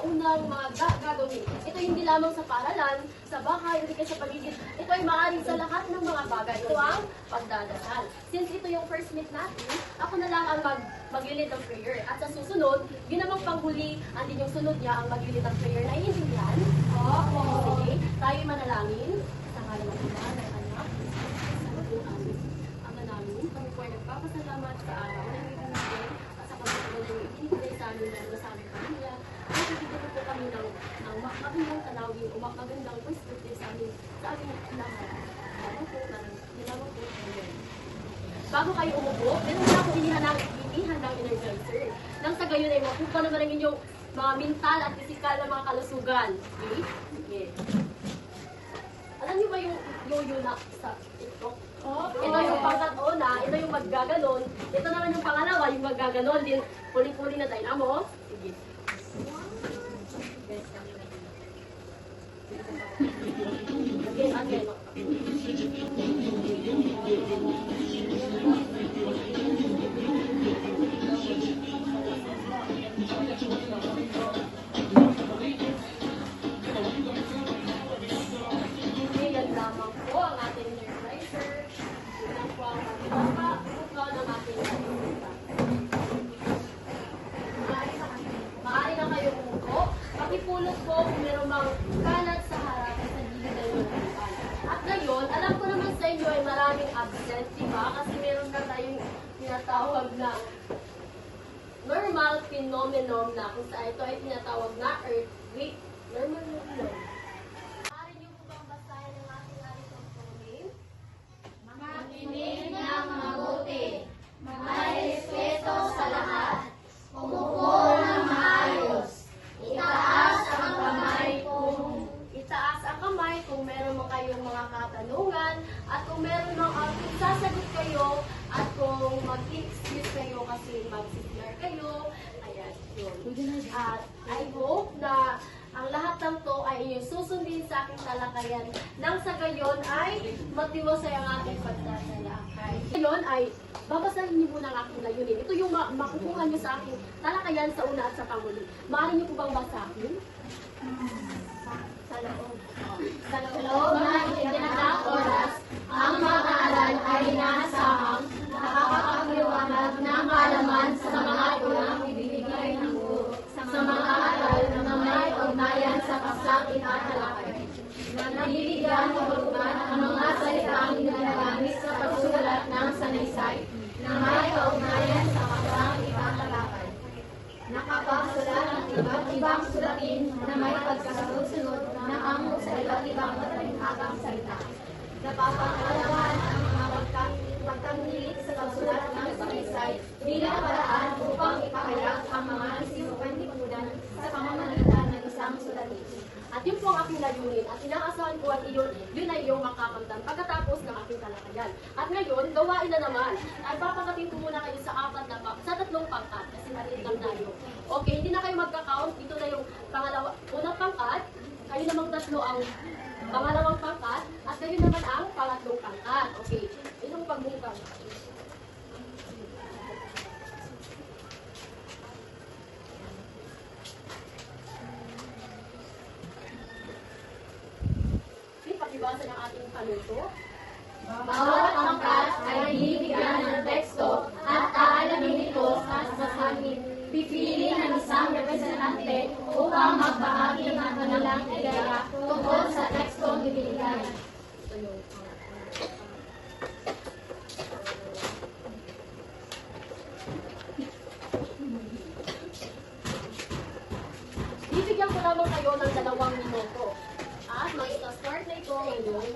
unang mga gagawin. Ito hindi lamang sa paaralan, sa bahay, hindi ka sa paligid. Ito ay maaaring sa lahat ng mga bagay. Ito ang pagdadasal. Since ito yung first meet natin, ako na lang ang mag-lead ng prayer. At sa susunod, yun namang panghuli, andin yung sunod niya ang mag-lead ng prayer. Naiintindihan? Opo. Sige, tayo'y manalangin. Sa ngalan ng Ama, ng Anak, Ama namin, kami po ay nagpapasalamat sa araw na ibinigay at sa kapatid na ibinigay sa amin na sa aming pamilya. At ibigay po kami ng magandang tanawin o magandang perspective sa aming lahat. Ginagawa po kayo. Bago kayo umupo, meron na ako inihan ng energizer. Nang sa gayon ay makuha naman ang inyong mga mental at physical na mga kalusugan. Okay? Sige. Alam niyo ba yung yo-yo na sa TikTok? Ito yung pangkat-una, ito yung maggaganon. Ito naman yung pangalawa, yung maggaganon din. Puli-puli na dynamo. Sige. Again. Yan lamang po ang ating energizer. Yan po ang buka ng ating maaari na kayo umupo. Pakipulot po kung meron mang kalat sa harap at sa gilid ng upuan. At ngayon, alam ko naman sa inyo ay maraming absent, di ba? Kasi meron na tayong tinatawag na normal phenomenon na kung saan ito ay tinatawag na earthquake. Normal phenomenon. Maaari niyo po bang basahin ang ating aritong name? Makinig ng mabuti, magrespeto sa lahat, umupo ng maayos, itaas ang kamay kung meron mo kayong mga katanungan at kung meron mang sasagot kayo at kung mag-excuse kayo kasi mag-CPR kayo. Ayan, yun. At I hope na ang lahat ng to ay inyong susundin sa aking talakayan nang sa gayon ay matiwasay ang ating pagtatalakay. Ngayon ay babasahin niyo muna ang aking layunin. Ito yung makukuha niyo sa aking talakayan sa una at sa panguli. Maaari niyo po bang basahin? Sa loob. Sa loob na itinatang oras, ang mga aral ay inaasahang nakakapagliwanag ng kaalaman sa mga unang ibibigay ng guro sa mga aral na may ugnayan sa paksang itatalakay. Na nabibigyan ng hulugan ang mga salitang ginagamit sa pagsulat ng sanaysay na may kaugnayan sa paksang itatalakay. Nakapagsulat ng iba't ibang sulatin na may pagkasunod-sunod na hango sa iba't ibang matalinhagang salita. Napapangalagaan ang mga pagkanghilig sa pagsulat ng sanaysay bilang paraan upang ipahayag ang mga isinukan lipunan sa pamamagitan ng isang sulatin. At yun po ang aking layunin at inaasahan ko at yun ay iyong makakamtan pagkatapos ng aking talakayan. At ngayon, gawain na naman. At papagating ko muna kayo sa tatlong pangkat kasi maliit lang tayo. Okay, hindi na kayo magka-count. Ito na yung unang pangkat. Kayo namang tatlo ang pangalawang pangkat at kayo naman ang pangatlong pangkat. Okay, itong pagbungkang. Pakibasa ng ating panuto. Bawat pangkat ay bibigyan ng teksto at aalamin ito sa sasamin. Pipili ng isang representante upang magbahagi ng kanilang ideya tungkol sa tekstong ibinigay. Bibigyan ko lamang kayo ng 2 minuto. At mag-start na ito ngayon.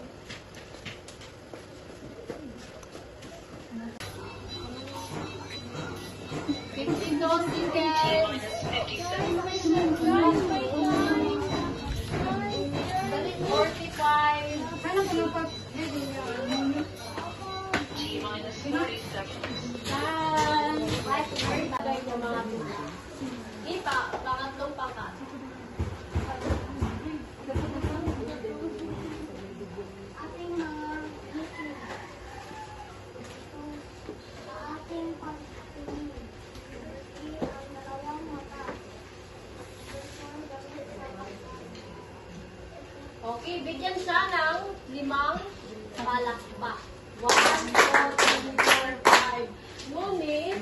Pangatlong pangkat. Ating mga ating pagtingin ang dalawang mata Okay, bigyan siya ng 5 palakpak. 1, 2, 3, 4, 5. Ngunit,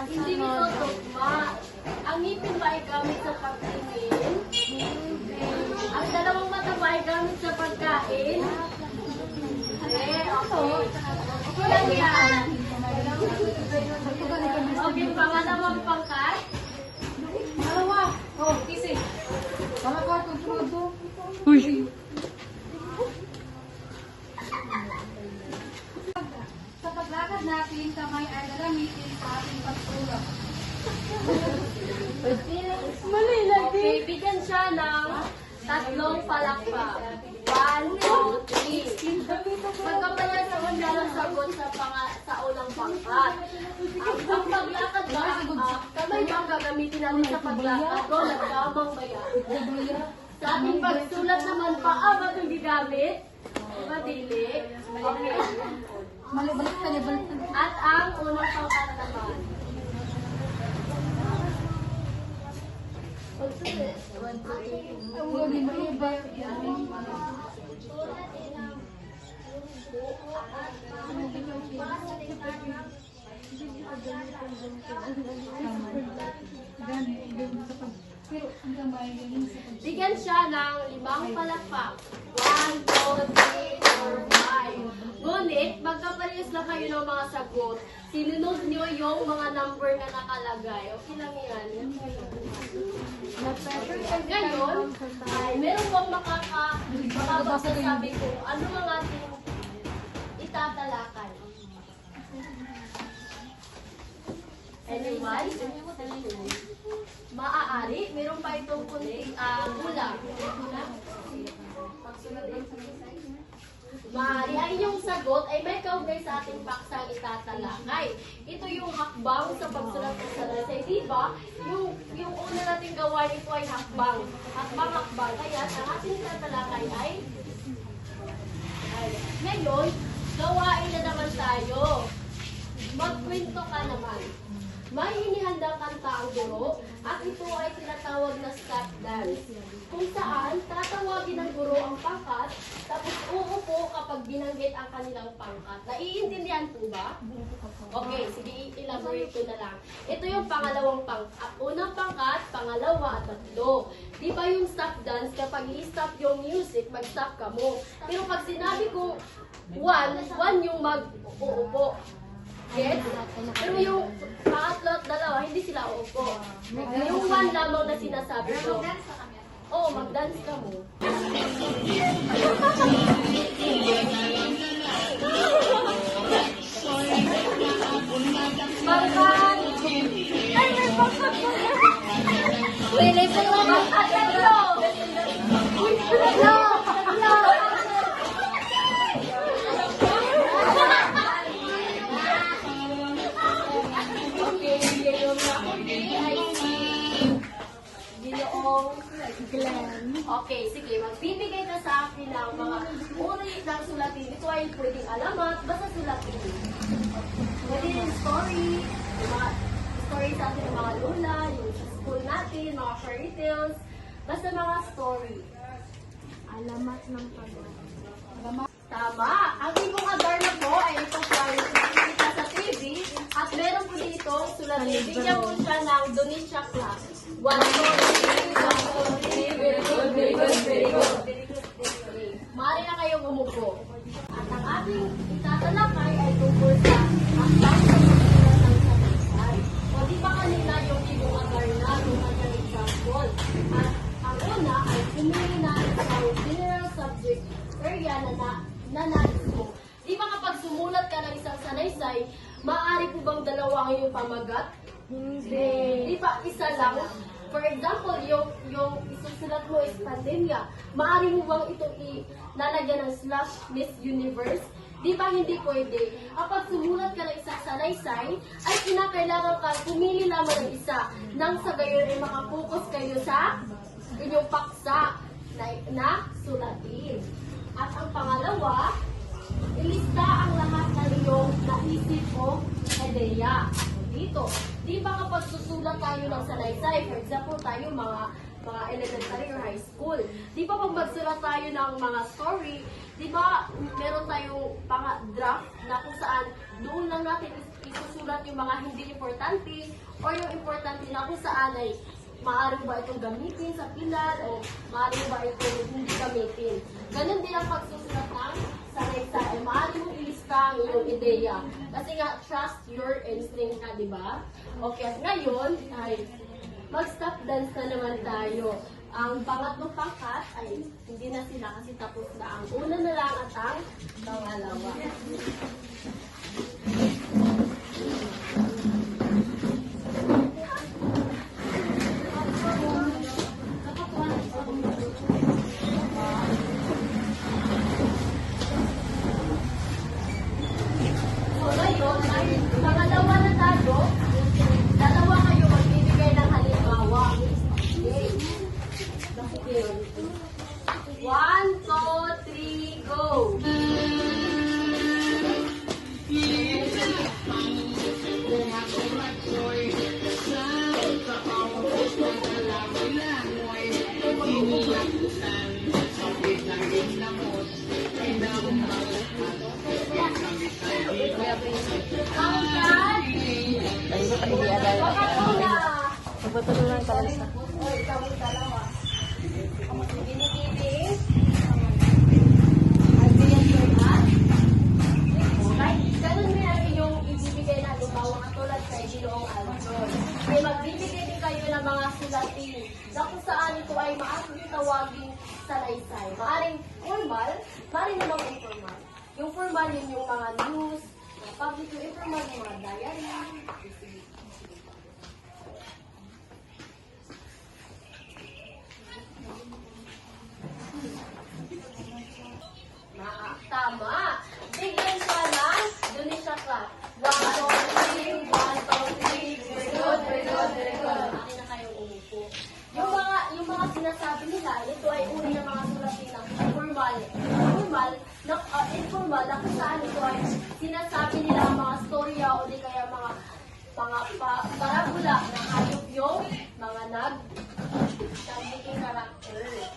hindi nito tugma. Ang ngipin ba ay gamit sa pagtingin? Ang dalawang mata ba ay gamit sa pagkain? Okay. Okay lang yan. Okay, pangalawang pangkat. Sa paglakad natin, kamay ay gagamitin sa ating pagtulog. Okay, bigyan siya ng 3 palakpak. 1, 2, 3. Pagkapalan sa kanya ng sagot sa unang pangkat. Ang paglakad ba, kamay ba ang gagamitin natin sa paglakad o nagkamang bayan? Sa ating pagsulat naman, paa ba itong gigamit? Madili. Okay. At ang unang pangkat naman. Bigyan siya ng 5 palakpak. 1, 2, 3, 4, 5. Ngunit, magkaparehas lang kayo ng mga sagot. Sinunod nyo yung mga number na nakalagay. Okay lang yan. Ngayon, ay meron bang makapagsasabi ko ano ang ating itatalakay? Anyone? Maaari, meron pa itong kunting kulang. Maaari ay yung sagot ay may kaugnay sa ating paksang itatalakay. Ito yung hakbang sa pagsulat ng salaysay. Diba? Yung una nating gawain ito ay hakbang. Hakbang. Kaya ang ating itatalakay ay ngayon, gawain na naman tayo. Magkwento ka naman. May inihandang kanta ang guro at ito ay tinatawag na stop dance. Kung saan, tatawagin ng guro ang pangkat tapos uupo kapag binanggit ang kanilang pangkat. Naiintindihan po ba? Okay, sige, elaborate ko na lang. Ito yung pangalawang pangkat. Unang pangkat, pangalawa at tatlo. Di ba yung stop dance, kapag i-stop yung music, mag-stop ka mo. Pero pag sinabi ko, one yung mag-uupo. Yes? Pero yung pangatlo at dalawa, hindi sila uupo. Yung 1 lamang na sinasabi ko. Oo, mag-dance ka mo. Pangkat! Ay, may pangkat mo! Pwede po lang ang tatlo! Okay, Ginoong Nakundi ay si Ginoong Glenn. Okay, sige, magbibigay na sa akin ng mga uri ng sulatin. Ito ay pwedeng alamat, basta sulatin. Pwede rin story, yung mga story sa atin ng mga lola, yung sa school natin, mga fairy tales, basta mga story. Alamat ng pagod. Tama! Ang ibong Adarna po ay itong flyers na nakikita sa TV at meron po dito sulatin. Bigyan mo siya ng Donisha class. 1, 2, 3, 1, 2, 3, very good, very good, very good. Maaari na kayong umupo. At ang ating itatalakay ay tungkol sa hakbang sa pagsulat ng salaysay. O di ba kanina yung ibong Adarna, yung kanyang example. At ang una ay pumili na sa general subject area na nais mo. Di ba kapag sumulat ka ng isang salaysay, maaari po bang dalawa ang iyong pamagat? Hindi. Di ba isa lang? For example, yung isusulat mo is pandemya. Maaari mo bang itong ilalagyan ng / Miss Universe? Di ba hindi pwede? Kapag sumulat ka ng isang salaysay, ay kinakailangan ka pumili lamang ng isa. Nang sa gayon ay makapokus kayo sa inyong paksa na sulatin. At ang pangalawa, ilista ang lahat ng iyong naisip o ideya. Dito, di ba kapag susulat tayo ng salaysay, for example tayo mga mga elementary or high school. Di ba pag magsulat tayo ng mga story, di ba meron tayong draft na kung saan doon lang natin isusulat yung mga hindi importante or yung importante na kung saan ay maaari ba itong gamitin sa pilar o maaari ba itong hindi gamitin. Ganun din ang pagsusulat ng salaysay. Maaari mong ilista ang iyong ideya. Kasi nga, trust your instinct ka, di ba? Okay, at ngayon ay mag-stop dance na naman tayo. Ang pangatlong pangkat ay hindi na sila kasi tapos na. Ang una na lang at ang pangalawa. So ngayon ay pangalawa na tayo. Dalawa kayo magbibigay ng halimbawa. Okay. Okay. 1, 2, 3, go! Magpatulungan ka lang sa... Ganun mo ang inyong ibibigay na lumawa katulad kay Ginoong Aljon. Ay magbibigay din kayo ng mga sulatin na kung saan ito ay maaaring tawagin salaysay. Maaring formal, maaring namang informal. Yung formal yun yung mga news, public, yung informal yung mga diary. Tama. Bigyan siya ng Indonesia clap. 1, 2, 3, 1, 2, 3. Very good, very good, very good. Akin na kayong umupo. Yung mga sinasabi nila, ito ay uri ng mga sulatin ng formal. Informal na kung saan ito ay sinasabi nila ang mga storya o di kaya mga parabula na hayop yung mga nagiging karakter.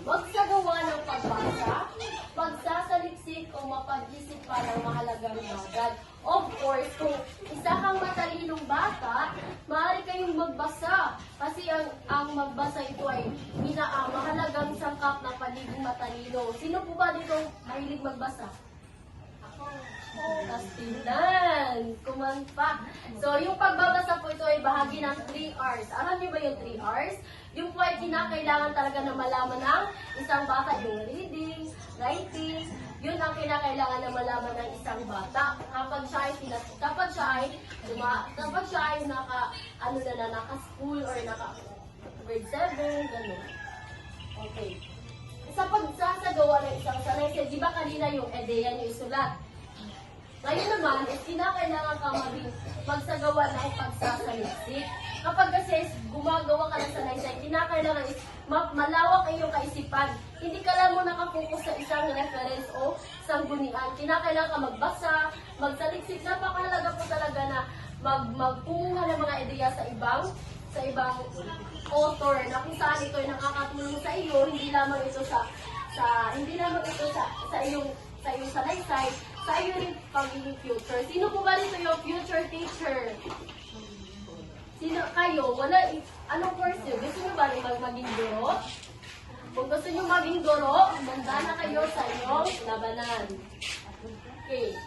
Magsagawa ng pagbasa, pagsasaliksik o mapag-isip pa ng mahalagang bagay. Of course, kung isa kang matalinong bata, maaari kayong magbasa. Kasi ang magbasa ito ay mahalagang sangkap ng pagiging matalino. Sino po ba dito mahilig magbasa? Kastilan! Kumanta. So, yung pagbabasa po ito ay bahagi ng 3 R's. Alam niyo ba yung 3 R's? Yung po ay kinakailangan talaga na malaman ng isang bata. Yung reading, writing, yun ang kinakailangan na malaman ng isang bata. Kapag siya ay naka-school or naka-grade 7, gano'n. Okay. Sa pagsasagawa ng isang salaysay, di ba kanina yung ideya niyo isulat? Ngayon naman, kinakailangan ka magsagawa ng pagsasaliksik. Kapag kasi gumagawa ka ng salaysay, kinakailangan malawak ang iyong kaisipan. Hindi ka lang mo nakapokus sa isang reference o sanggunian. Kinakailangan ka magbasa, magsaliksik. Napakahalaga po talaga na magpunga ng mga ideya sa ibang author na kung saan ito ay nakakatulong sa iyo, hindi lamang ito sa iyong salaysay, sa iyo rin pagiging future. Sino po ba dito yung future teacher? Sino kayo? Anong course nyo? Gusto nyo ba rin maging guro? Kung gusto nyo maging guro, manda na kayo sa inyong labanan. Okay.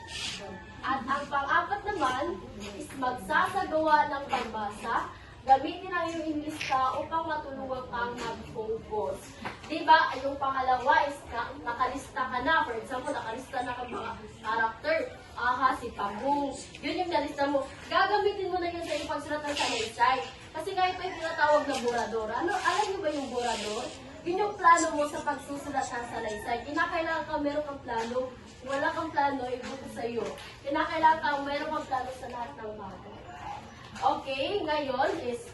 At ang pang-apat naman is magsasagawa ng pagbasa. Gamitin ang iyong lista upang matulungan kang mag-focus. Diba, yung pangalawa is nakalista ka na. For example, nakalista na ka mga character. Si Pabong. Yun yung nalista mo. Gagamitin mo na yun sa iyong pagsulat ng salaysay. Kasi nga ito yung tinatawag na borador. Alam niyo ba yung borador? Yun yung plano mo sa pagsusulat ng salaysay. Kinakailangan ka meron kang plano. Wala kang plano, ibuto sa iyo. Kinakailangan ka meron kang plano sa lahat ng bagay. Okay, ngayon is,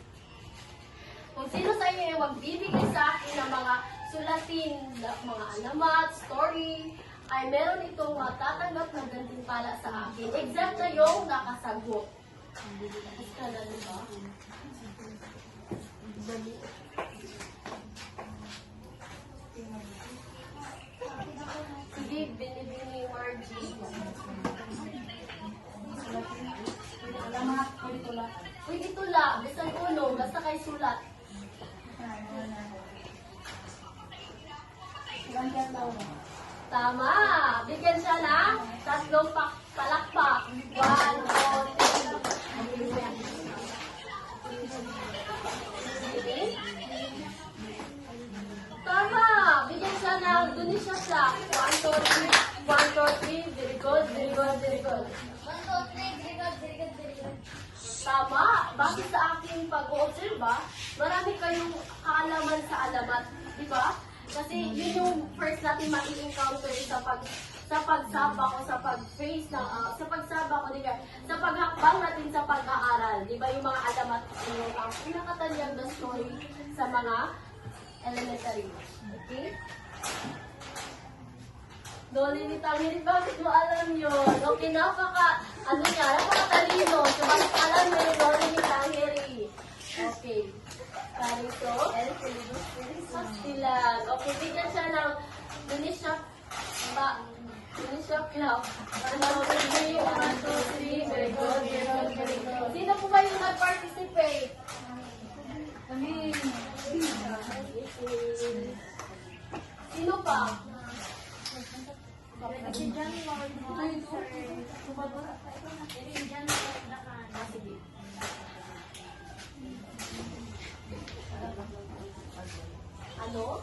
kung sino sa inyo yung magbibigay sa akin ng mga sulatin, mga alamat, story, ay meron itong matatanggap na gantimpala sa akin. Exact na yung nakasagot. Tapos ka na, diba? Basta kayo sulat. Tama. Bigyan siya ng 3 palakpak. 1, 2, 3. Tama. Bigyan siya ng Indonesia siya. 1, 2, 3. 1, 2, 3. Very good, very good, very good. 1, 2, 3, very good, very good, very good. Tama. Bakit sa aking pag-o-observe, marami kayong kaalaman sa alamat. Di ba? Kasi yun yung first natin ma-encounter sa pagsaba ko, sa pag-face ng, sa pagsaba ko, di ba? Sa paghakbang natin sa pag-aaral. Di ba yung mga alamat yung ang pinakatanyag na story sa mga elementary. Okay? Doli ni Tangiri, bakit mo alam yun? Okay, napakatalino. So, bakit alam mo yung Doli ni Tangiri? Okay. Karito, Pastilan. Okay, bigyan siya ng Indonesia Club. 1, 2, 3, 1, 2, 3. Very good, very good, very good. Sino po ba yung nag-participate? Sino pa? Sige. Ano?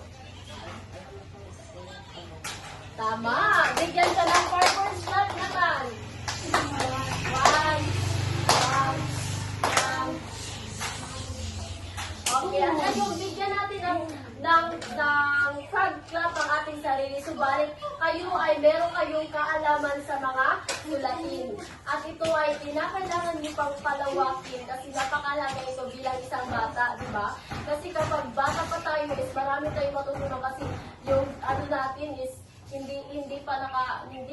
Tama! Bigyan siya ng purple slot naman. 1. Okay, at yung bigyan natin ng frog clap ang ating sarili. Subalit, kayo ay meron kayong kaalaman sa mga sulatin. At ito ay kinakailangan niyo pang palawakin kasi napakalaga ito bilang isang bata, di ba? Kasi kapag bata pa tayo is marami tayong matutunan kasi yung ano natin is hindi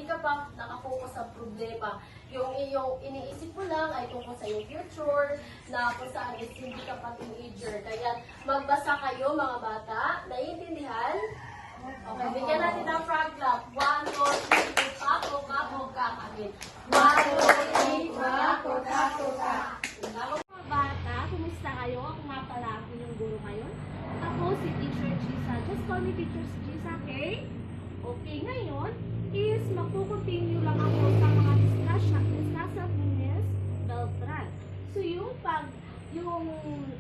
ka pa nakapokus sa problema. Yung iyong iniisip mo lang ay tungkol sa iyong future, na kung saan is hindi ka pa teenager. Kaya magbasa kayo mga bata. Naiintindihan? Okay, bigyan natin ng frog clap. 1, 2, 3, papo, papo, kakabit. 1, 2, 3, papo, papo, kakabit. Mga bata, kumusta kayo? Ako nga pala ako yung guro ngayon. Ako si Teacher Gisa. Just call me Teacher Gisa, okay? Okay, ngayon is magpo-continue lang ako sa mga discussion ni Miss Beltran. So yung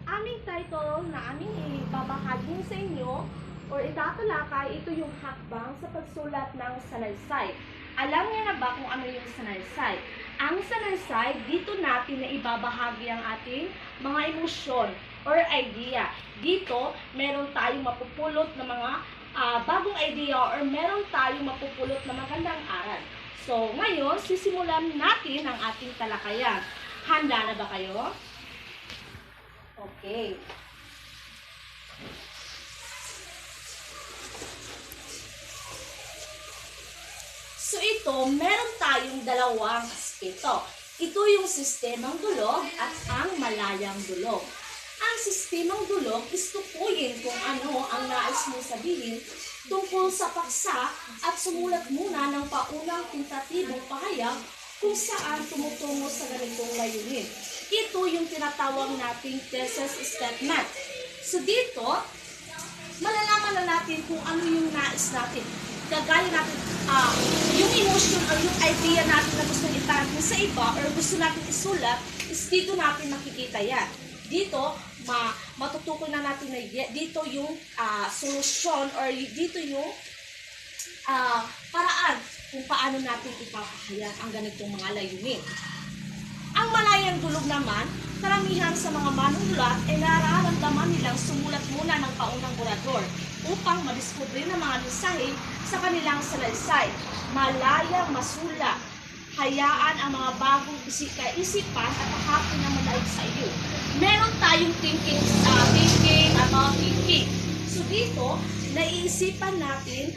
aming title na aming ibabahagi sa inyo or itatalakay, ito yung hakbang sa pagsulat ng salaysay. Alam niyo na ba kung ano yung salaysay? Ang salaysay, dito natin na ibabahagi ang ating mga emosyon or idea. Dito, meron tayong mapupulot na mga bagong idea or meron tayong mapupulot na magandang aral. So, ngayon, sisimulan natin ang ating talakayan. Handa na ba kayo? Okay. So, ito, meron tayong dalawang aspeto. Ito yung sistemang dulog at ang malayang dulog. Ang sistemang dulog is tukuyin kung ano ang nais mong sabihin tungkol sa paksa at sumulat muna ng paunang tentatibong pahayag kung saan tumutungo sa ganitong layunin. Ito yung tinatawag nating thesis statement. So dito, malalaman na natin kung ano yung nais natin. Gagaya natin yung emotion or yung idea natin na gusto itatin sa iba or gusto natin isulat, is dito natin makikita yan. Dito, matutukoy na natin na dito yung solusyon or dito yung paraan kung paano natin ipapahayag ang ganitong mga layunin. Ang malayang dulog naman, karamihan sa mga manunulat ay nararamdaman nilang sumulat muna ng paunang orador upang madiskubre ng mga mensahe sa kanilang salaysay. Malayang masula. Hayaan ang mga bagong kaisipan at hahapon na malaig sa iyo. Meron tayong thinking at mga thinking. So dito, naiisipan natin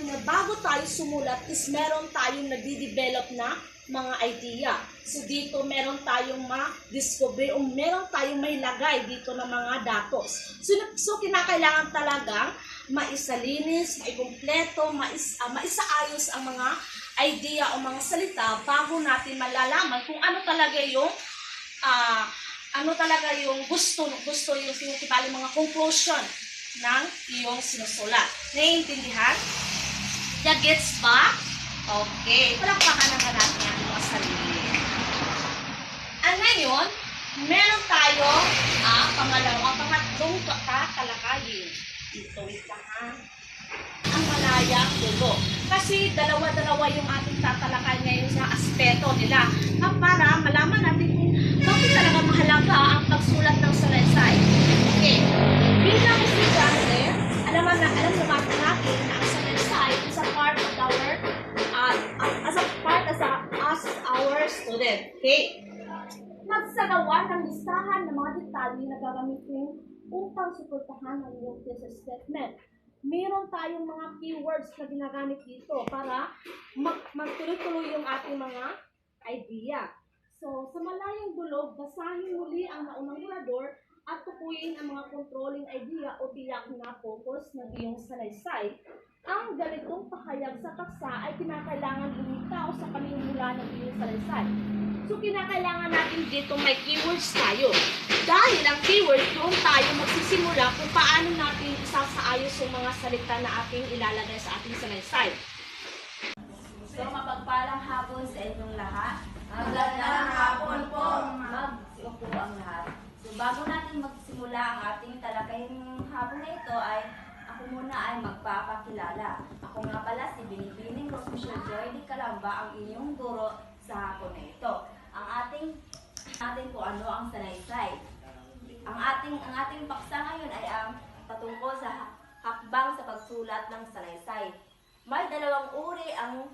na bago tayo sumulat is meron tayong nagdi-develop na mga idea. So dito meron tayong ma-discover o meron tayong may lagay dito ng mga datos. So kinakailangan talagang maisalinis, maikumpleto, maisaayos ang mga idea o mga salita bago natin malalaman kung ano talaga yung ano talaga yung gusto yung sinutibali mga conclusion ng iyong sinusulat. Naiintindihan? Yeah, gets ba? Okay, palakpakan naman natin ang mga sarili. At ngayon, meron tayong pangatlong tatalakayin. Ito, wait lang ha. Ang malayang dulo. Kasi dalawa-dalawa yung ating tatalakay ngayon sa aspeto nila. Para malaman natin kung bakit talaga mahalaga ang pagsulat ng salaysay. Okay. Bilang estudyante, alam naman natin na ang salaysay is a part of as our student. Okay. Magsagawa ng listahan ng mga detalye na gagamitin upang suportahan ang iyong thesis statement. Meron tayong mga keywords na ginagamit dito para magtuloy-tuloy yung ating mga idea. So, sa malayang dulog, basahin muli ang naunang burador at tukuyin ang mga controlling idea o tiyak na focus ng iyong salaysay. Ang ganitong pakayag sa paksa ay kinakailangan lumitaw sa panimula ng iyong salaysay. So, kinakailangan natin dito may keywords tayo. Dahil ang keywords, doon tayo magsisimula kung paano natin isasaayos yung mga salita na ating ilalagay sa ating salaysay. So, mapagpalang hapon sa inyong lahat. Magandang hapon po. Mag-upo ang lahat. So, bago natin magsimula ang ating talakayin hapon na ito ay ako muna ay magpapakilala. Ako nga pala si Binibining Rosmichelle Joy Di Calamba, ang inyong guro sa hapon na ito. Ang ating kung ano ang salaysay. Ang ating paksa ngayon ay ang patungkol sa hakbang sa pagsulat ng salaysay. May dalawang uri ang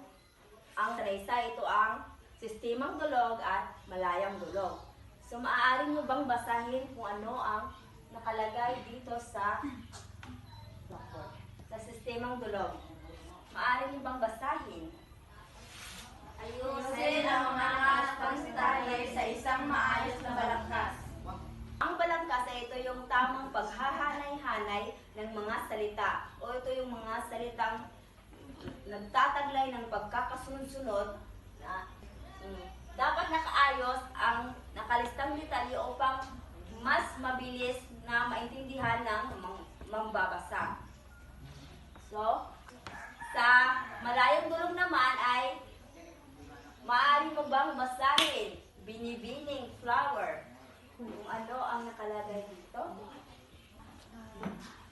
salaysay. Ito ang sistemang dulog at malayang dulog. So, maaari nyo bang basahin kung ano ang nakalagay dito sa sistemang dulog? Maaari nyo bang basahin? Ayusin ang mga pagsitalay sa isang maayos na balangkas. Ang balangkas ay ito yung tamang paghahanay-hanay ng mga salita o ito yung mga salitang nagtataglay ng pagkakasunod-sunod na dapat nakaayos ang nakalistang detalye upang mas mabilis na maintindihan ng mambabasa. So, sa malayang dulog naman ay maaari mo bang basahin binibining flower kung ano ang nakalagay dito?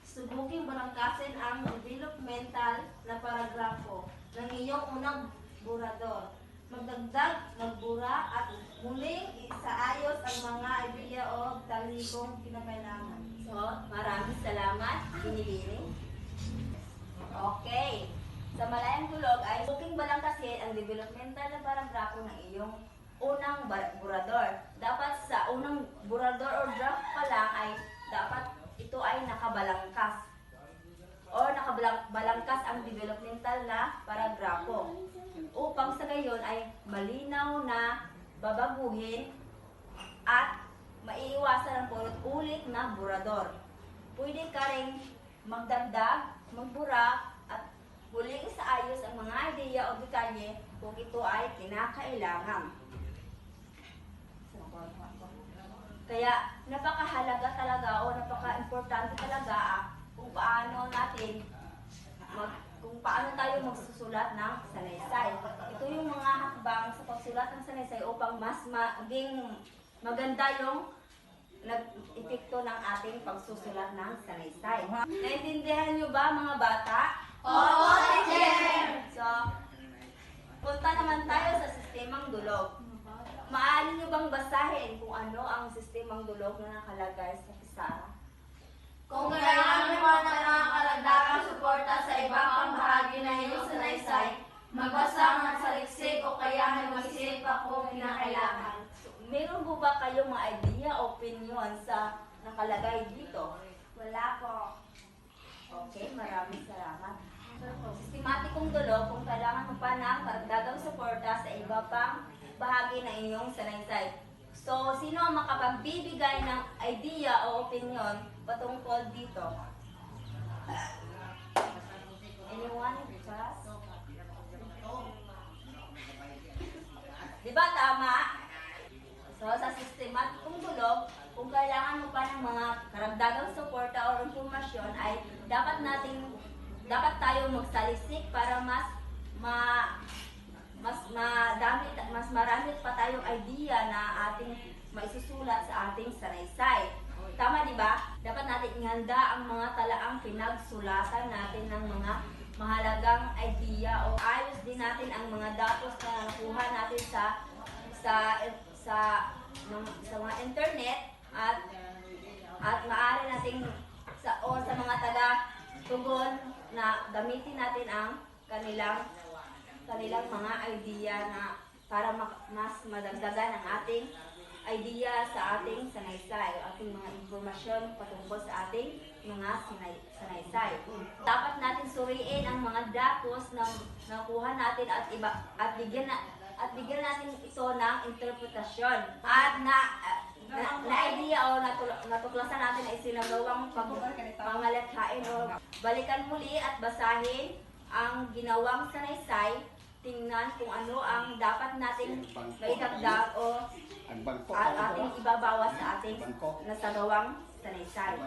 Subuking balangkasin ang developmental na paragrafo ng iyong unang burador. Magdagdag, magbura at muling isaayos ang mga idea o talikong kinakailangan. So, maraming salamat, binibining. Okay. Sa malayang dulog ay subuking balangkasin ang developmental na paragrafo ng iyong unang burador. Dapat sa unang burador o draft pa lang ay dapat ito ay nakabalangkas. O nakabalangkas ang developmental na paragrafo. Upang sa gayon ay malinaw na babaguhin at maiiwasan ang pulot-ulit na burador. Pwede ka rin magdagdag, magbura, at muling isaayos ang mga ideya o detalye kung ito ay kinakailangan. Kaya napakahalaga talaga o napaka-importante talaga kung paano tayo magsusulat ng salaysay. Ito yung mga hakbang sa pagsulat ng salaysay upang mas maging maganda yung nag-epekto ng ating pagsusulat ng salaysay. Naintindihan niyo ba mga bata? Oo, teacher! So, punta naman tayo sa sistemang dulog. Maaari niyo bang basahin kung ano ang sistemang dulog na nakalagay sa pisara? Kung kailangan mo na nakakalagdagang suporta sa iba pang bahagi ng iyong salaysay, magbasa ng saliksik o kaya mag-isip pa kung kinakailangan. Meron po ba kayong mga idea o opinion sa nakalagay dito? Wala po. Okay, maraming salamat. Sistematikong dulog kung kailangan mo pa ng karagdagang suporta sa iba pang bahagi ng iyong salaysay. So, sino ang makapagbibigay ng idea o opinion patungkol dito? Anyone? Just? Diba tama? So, sa sistematikong dulog, ng mga karagdagang suporta o impormasyon ay dapat tayo magsalisik para mas marami pa tayong idea na ating maisusulat sa ating sanaysay. Tama, di ba? Dapat natin ihanda ang mga talaang pinagsulatan natin ng mga mahalagang idea o ayos din natin ang mga datos na nakuha natin sa mga internet at maaari nating sa mga taga-tugon na gamitin natin ang kanilang mga idea na para mas madagdagan ang ating idea sa ating sanaysay o ating mga impormasyon patungkol sa ating mga sanaysay. Dapat natin suriin ang mga datos na nakuha natin at bigyan natin ito ng interpretasyon at na idea o natuklasan natin ay sinagawang pangalathain o balikan muli at basahin ang ginawang sanaysay, tingnan kung ano ang dapat nating maidagdag o at ating ibabawas sa ating nasagawang sanaysay.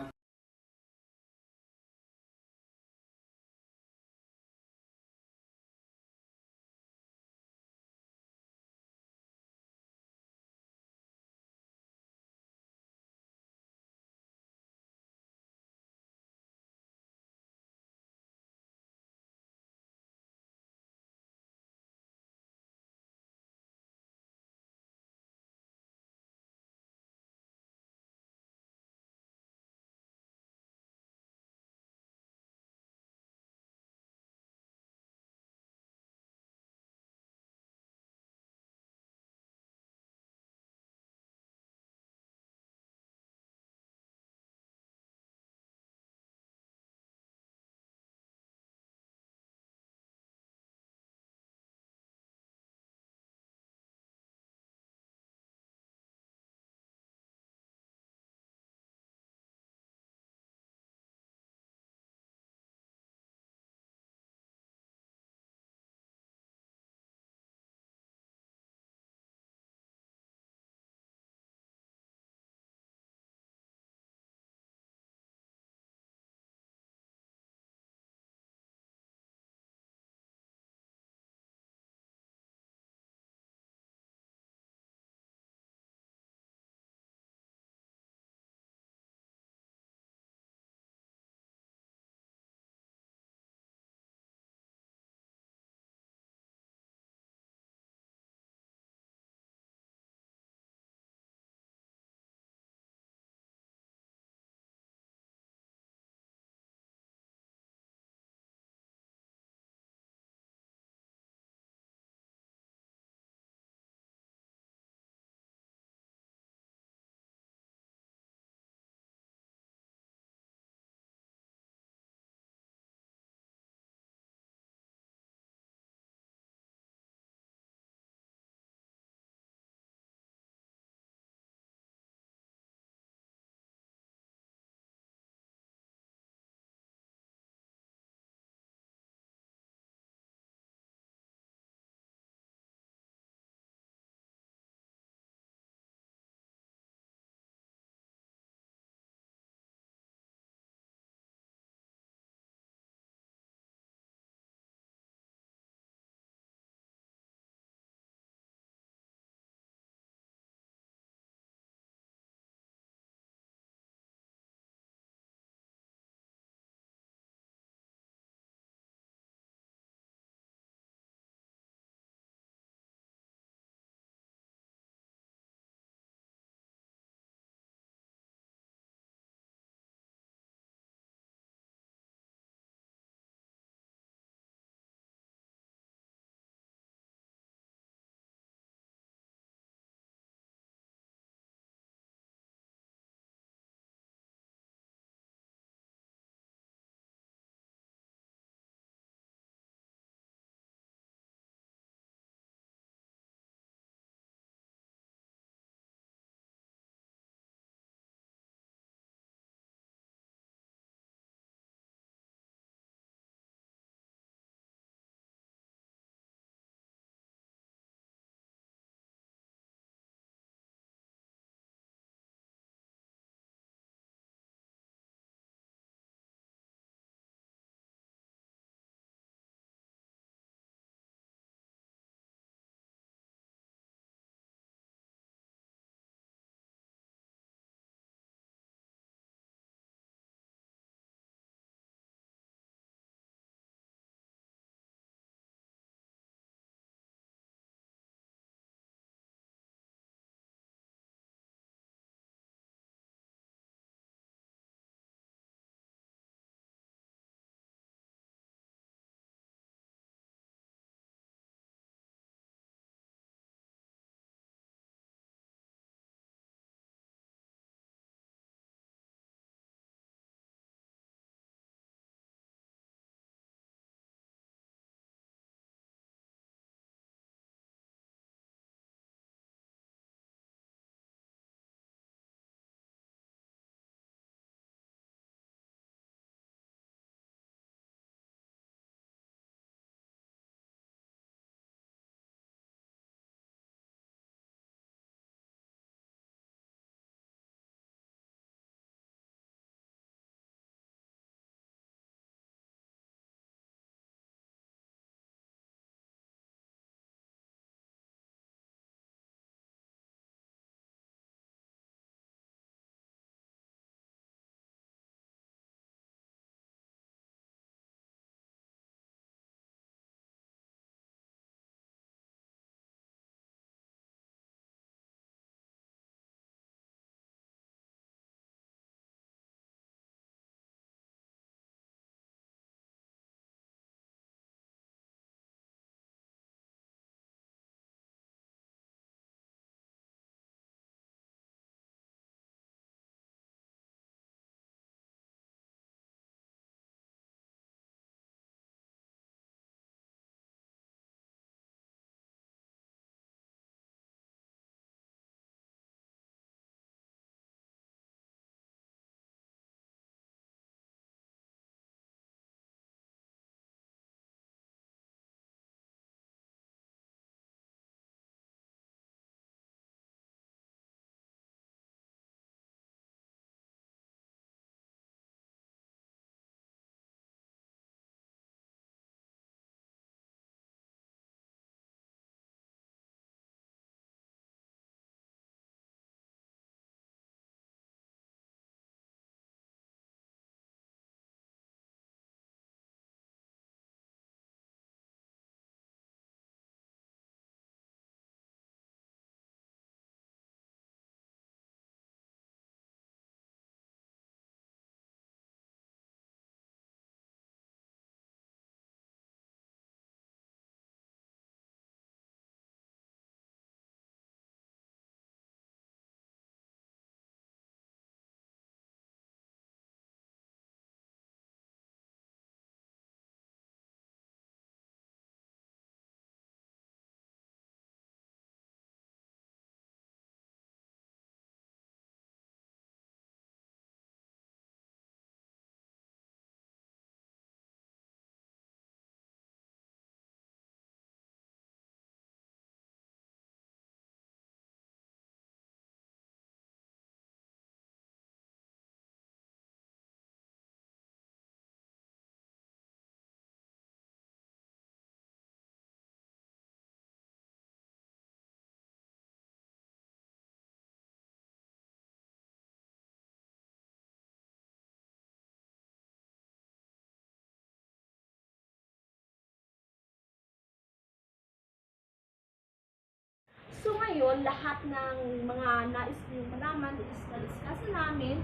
ngayon, lahat ng mga nais nyo malaman, i-discuss na namin.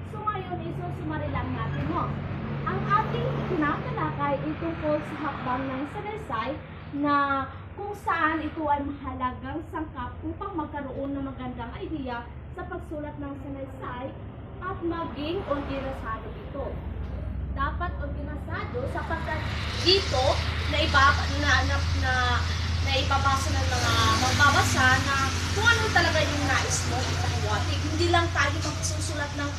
So ngayon, isusumari lang natin mo. Ang ating tinatalakay ay tungkol sa hakbang ng salaysay na kung saan ito ay mahalagang sangkap upang magkaroon ng magandang idea sa pagsulat ng salaysay at maging organisado ito. Dapat organisado sapagkat dito na ibabasa ng mga magbabasa na kung ano talaga yung nais mo itahiwatig. Hindi lang tayo magsusulat ng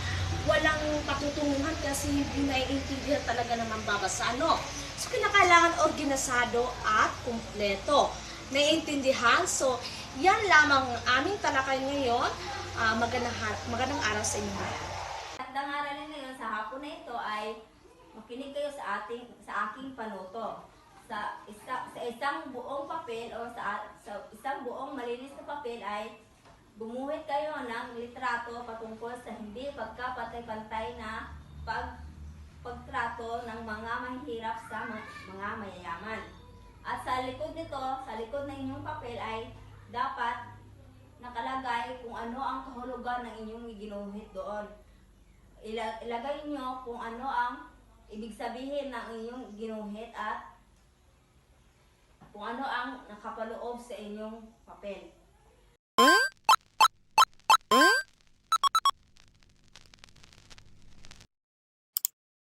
walang patutunguhan kasi hindi naiintindihan talaga ng mambabasa, no? So, kinakailangan organisado at kumpleto. Naiintindihan? So, yan lamang ang aming talakay ngayon. Magandang araw sa inyo. At ang aralin ngayon sa hapon na ito ay makinig kayo sa aking panuto. Sa isang buong papel o sa isang buong malinis na papel ay gumuhit kayo ng litrato patungkol sa hindi pagkapantay-pantay na pagtrato ng mga mahihirap sa mga mayayaman. At sa likod nito, sa likod ng inyong papel ay dapat nakalagay kung ano ang kahulugan ng inyong ginuhit doon. Ilagay nyo kung ano ang ibig sabihin ng inyong ginuhit at kung ano ang nakapaloob sa inyong papel.